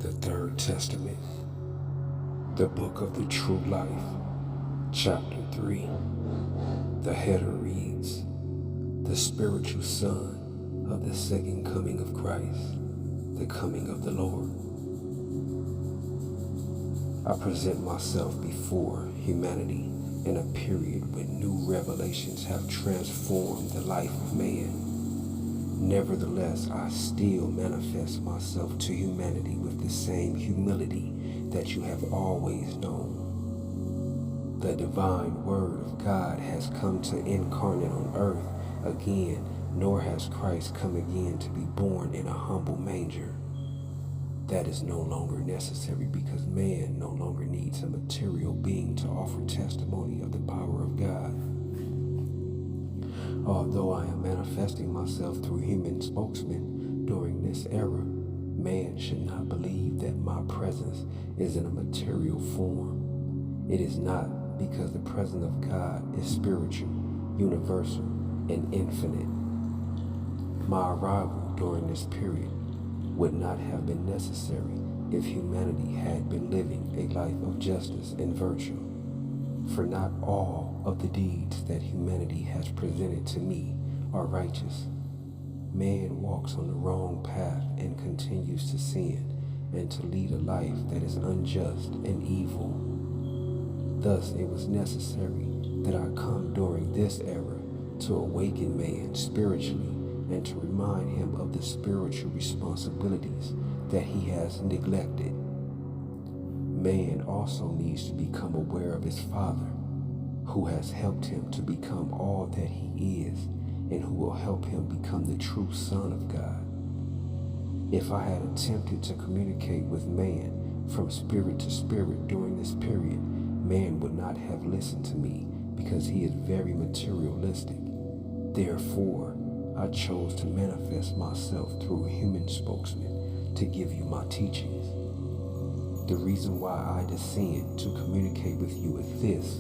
The Third Testament, the Book of the True Life, Chapter 3. The header reads, The Spiritual Son of the Second Coming of Christ, the Coming of the Lord. I present myself before humanity in a period when new revelations have transformed the life of man. Nevertheless, I still manifest myself to humanity with the same humility that you have always known. The divine word of God has come to incarnate on earth again, nor has Christ come again to be born in a humble manger. That is no longer necessary because man no longer needs a material being to offer testimony of the power of God. Although I am manifesting myself through human spokesmen during this era, man should not believe that my presence is in a material form. It is not, because the presence of God is spiritual, universal, and infinite. My arrival during this period would not have been necessary if humanity had been living a life of justice and virtue. For not all of the deeds that humanity has presented to me are righteous. Man walks on the wrong path and continues to sin and to lead a life that is unjust and evil. Thus, it was necessary that I come during this era to awaken man spiritually and to remind him of the spiritual responsibilities that he has neglected. Man also needs to become aware of his Father, who has helped him to become all that he is and who will help him become the true Son of God. If I had attempted to communicate with man from spirit to spirit during this period, man would not have listened to me because he is very materialistic. Therefore, I chose to manifest myself through a human spokesman to give you my teachings. The reason why I descend to communicate with you is this.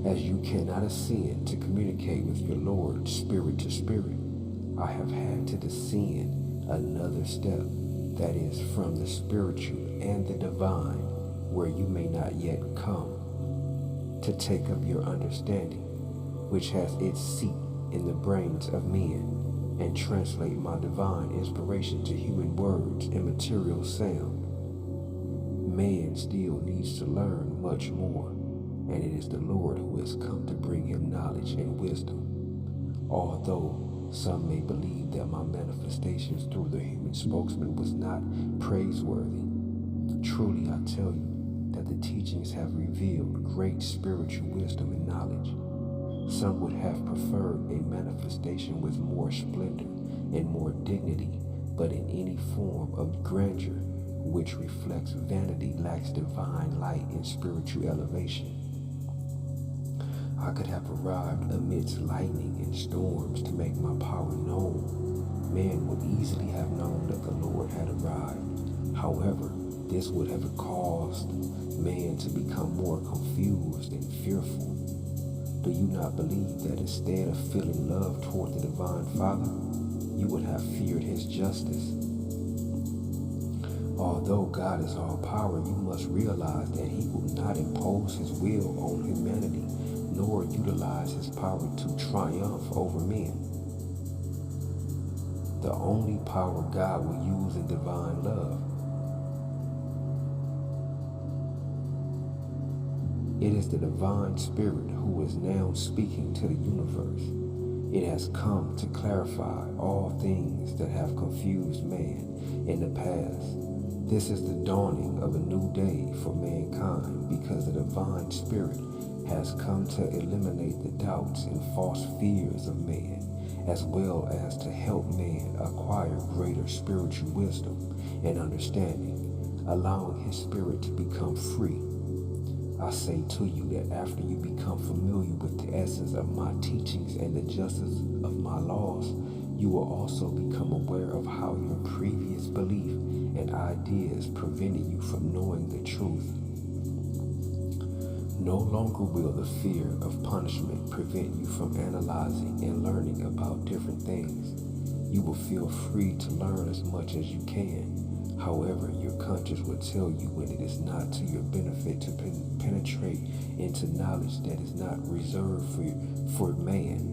As you cannot ascend to communicate with your Lord spirit to spirit, I have had to descend another step, that is from the spiritual and the divine, where you may not yet come, to take up your understanding, which has its seat in the brains of men, and translate my divine inspiration to human words and material sound. Man still needs to learn much more, and it is the Lord who has come to bring him knowledge and wisdom. Although some may believe that my manifestations through the human spokesman was not praiseworthy, truly I tell you that the teachings have revealed great spiritual wisdom and knowledge. Some would have preferred a manifestation with more splendor and more dignity, but in any form of grandeur which reflects vanity lacks divine light and spiritual elevation. I could have arrived amidst lightning and storms to make my power known. Man would easily have known that the Lord had arrived. However, this would have caused man to become more confused and fearful. Do you not believe that instead of feeling love toward the Divine Father, you would have feared his justice? Although God is all power, you must realize that he will not impose his will on humanity, nor utilize his power to triumph over men. The only power God will use is divine love. It is the divine spirit who is now speaking to the universe. It has come to clarify all things that have confused man in the past. This is the dawning of a new day for mankind because the divine spirit has come to eliminate the doubts and false fears of man, as well as to help man acquire greater spiritual wisdom and understanding, allowing his spirit to become free. I say to you that after you become familiar with the essence of my teachings and the justice of my laws, you will also become aware of how your previous belief and ideas prevented you from knowing the truth. No longer will the fear of punishment prevent you from analyzing and learning about different things. You will feel free to learn as much as you can. However, your conscience will tell you when it is not to your benefit to penetrate into knowledge that is not reserved for man.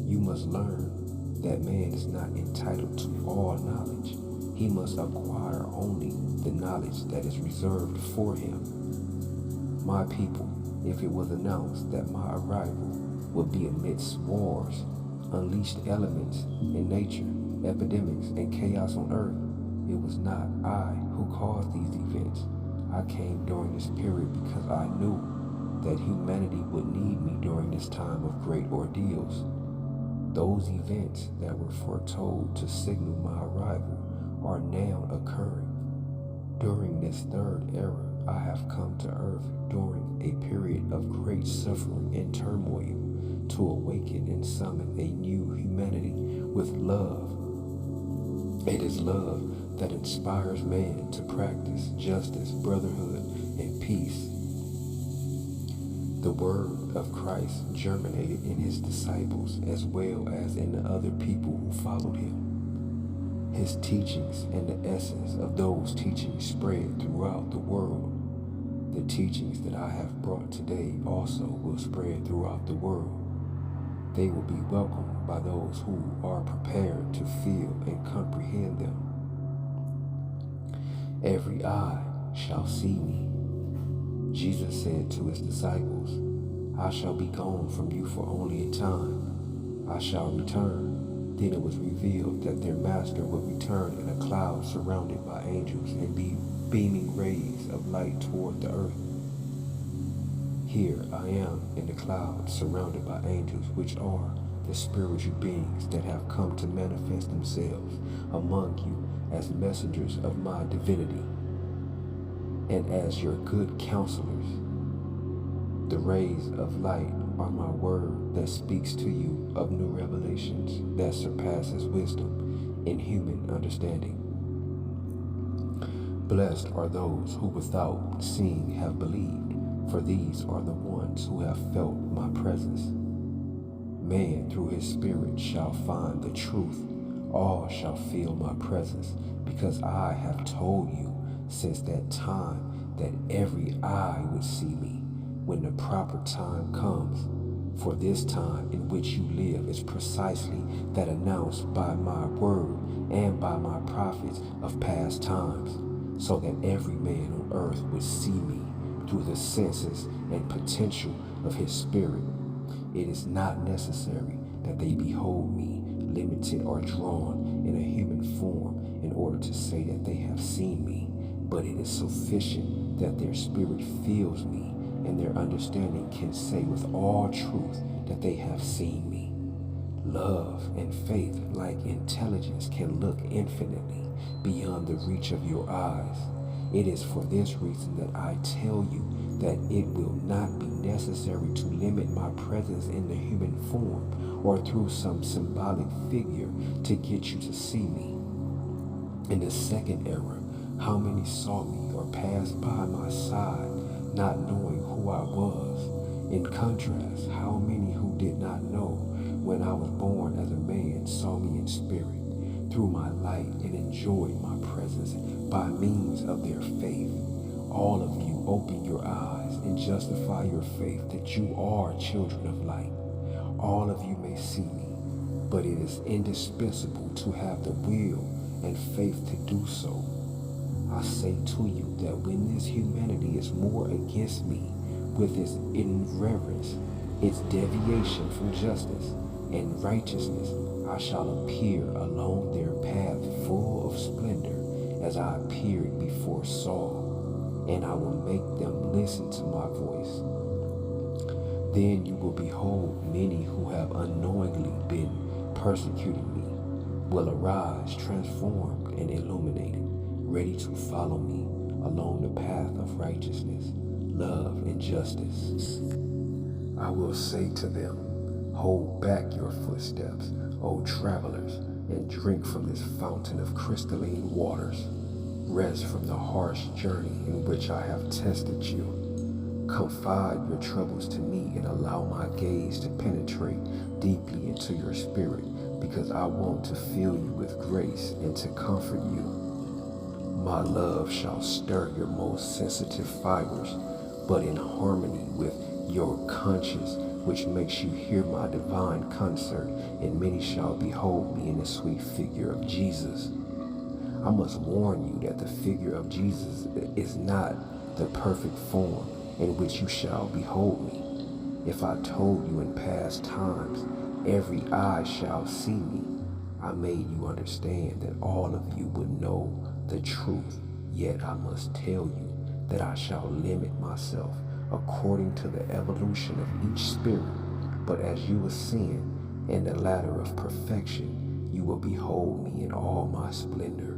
You must learn that man is not entitled to all knowledge. He must acquire only the knowledge that is reserved for him. My people, if it was announced that my arrival would be amidst wars, unleashed elements in nature, epidemics, and chaos on earth, it was not I who caused these events. I came during this period because I knew that humanity would need me during this time of great ordeals. Those events that were foretold to signal my arrival are now occurring. During this third era, I have come to earth during a period of great suffering and turmoil to awaken and summon a new humanity with love. It is love that inspires man to practice justice, brotherhood, and peace. The word of Christ germinated in his disciples as well as in the other people who followed him. His teachings and the essence of those teachings spread throughout the world. The teachings that I have brought today also will spread throughout the world. They will be welcomed by those who are prepared to feel and comprehend them. Every eye shall see me. Jesus said to his disciples, I shall be gone from you for only a time. I shall return. Then it was revealed that their master would return in a cloud surrounded by angels and be beaming rays of light toward the earth. Here I am in the clouds surrounded by angels, which are the spiritual beings that have come to manifest themselves among you as messengers of my divinity and as your good counselors. The rays of light are my word that speaks to you of new revelations that surpasses wisdom in human understanding. Blessed are those who without seeing have believed, for these are the ones who have felt my presence. Man through his spirit shall find the truth. All shall feel my presence, because I have told you since that time that every eye would see me when the proper time comes. For this time in which you live is precisely that announced by my word and by my prophets of past times, so that every man on earth would see me through the senses and potential of his spirit. It is not necessary that they behold me limited or drawn in a human form in order to say that they have seen me, but it is sufficient that their spirit feels me and their understanding can say with all truth that they have seen me. Love and faith, like intelligence, can look infinitely beyond the reach of your eyes. It is for this reason that I tell you that it will not be necessary to limit my presence in the human form or through some symbolic figure to get you to see me. In the second era, how many saw me or passed by my side, not knowing who I was? In contrast, how many who did not know when I was born as a man saw me in spirit, through my light, and enjoyed my presence by means of their faith? All of you open your eyes and justify your faith that you are children of light. All of you may see me, but it is indispensable to have the will and faith to do so. I say to you that when this humanity is more against me with its irreverence, its deviation from justice and righteousness, I shall appear along their path full of splendor as I appeared before Saul, and I will make them listen to my voice. Then you will behold many who have unknowingly been persecuting me will arise transformed and illuminated, ready to follow me along the path of righteousness, love, and justice. I will say to them, hold back your footsteps, O travelers, and drink from this fountain of crystalline waters. Rest from the harsh journey in which I have tested you. Confide your troubles to me and allow my gaze to penetrate deeply into your spirit, because I want to fill you with grace and to comfort you. My love shall stir your most sensitive fibers, but in harmony with your conscience, which makes you hear my divine concert, and many shall behold me in the sweet figure of Jesus. I must warn you that the figure of Jesus is not the perfect form in which you shall behold me. If I told you in past times, every eye shall see me, I made you understand that all of you would know the truth. Yet I must tell you that I shall limit myself according to the evolution of each spirit. But as you ascend in the ladder of perfection, you will behold me in all my splendor.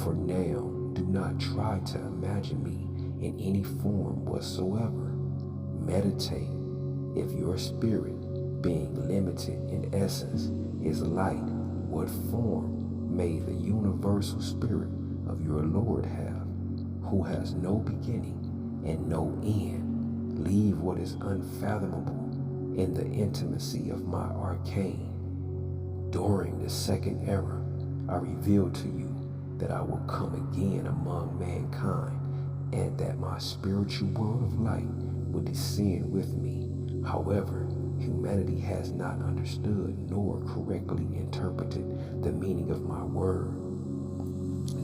For now, do not try to imagine me in any form whatsoever. Meditate. If your spirit, being limited in essence, is light, what form may the universal spirit of your Lord have, who has no beginning and no end? Leave what is unfathomable in the intimacy of my arcane. During the second era, I revealed to you that I will come again among mankind, and that my spiritual world of light will descend with me. However, humanity has not understood nor correctly interpreted the meaning of my word.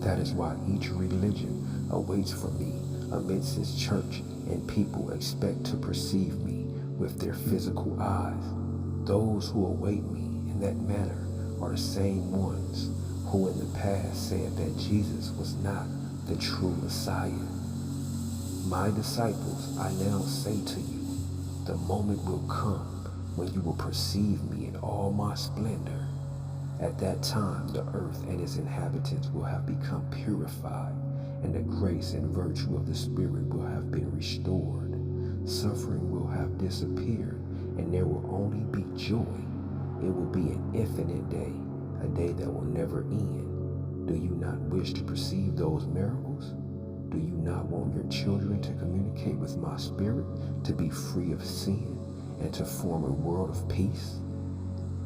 That is why each religion awaits for me amidst its church, and people expect to perceive me with their physical eyes. Those who await me in that manner are the same ones who in the past said that Jesus was not the true Messiah. My disciples, I now say to you, the moment will come when you will perceive me in all my splendor. At that time, the earth and its inhabitants will have become purified, and the grace and virtue of the Spirit will have been restored. Suffering will have disappeared, and there will only be joy. It will be an infinite day, a day that will never end. Do you not wish to perceive those miracles? Do you not want your children to communicate with my spirit, to be free of sin, and to form a world of peace?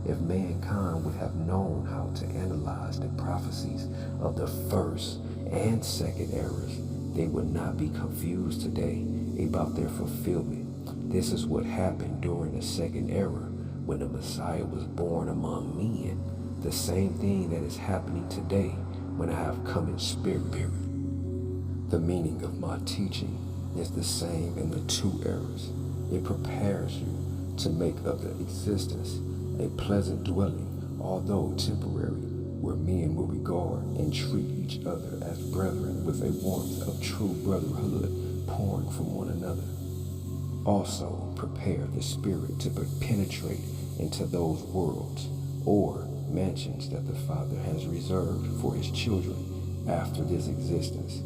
If mankind would have known how to analyze the prophecies of the first and second eras, they would not be confused today about their fulfillment. This is what happened during the second era, when the Messiah was born among men. The same thing that is happening today when I have come in spirit. The meaning of my teaching is the same in the two eras. It prepares you to make of the existence a pleasant dwelling, although temporary, where men will regard and treat each other as brethren with a warmth of true brotherhood pouring from one another. Also prepare the spirit to penetrate into those worlds or mansions that the Father has reserved for his children after this existence.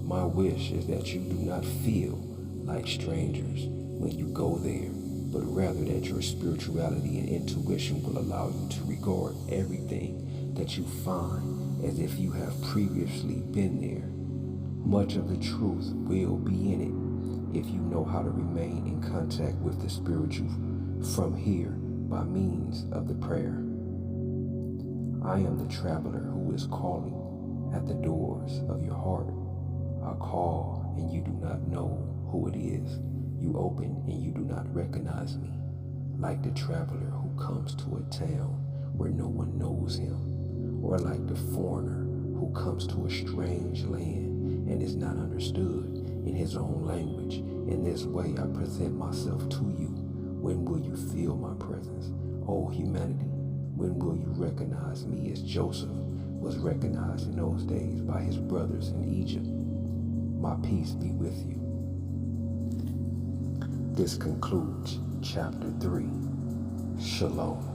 My wish is that you do not feel like strangers when you go there, but rather that your spirituality and intuition will allow you to regard everything that you find as if you have previously been there. Much of the truth will be in it if you know how to remain in contact with the spiritual from here by means of the prayer. I am the traveler who is calling at the doors of your heart. I call and you do not know who it is. You open and you do not recognize me, like the traveler who comes to a town where no one knows him, or like the foreigner who comes to a strange land and is not understood in his own language. In this way I present myself to you. When will you feel my presence, O humanity? When will you recognize me as Joseph was recognized in those days by his brothers in Egypt? My peace be with you. This concludes chapter 3. Shalom.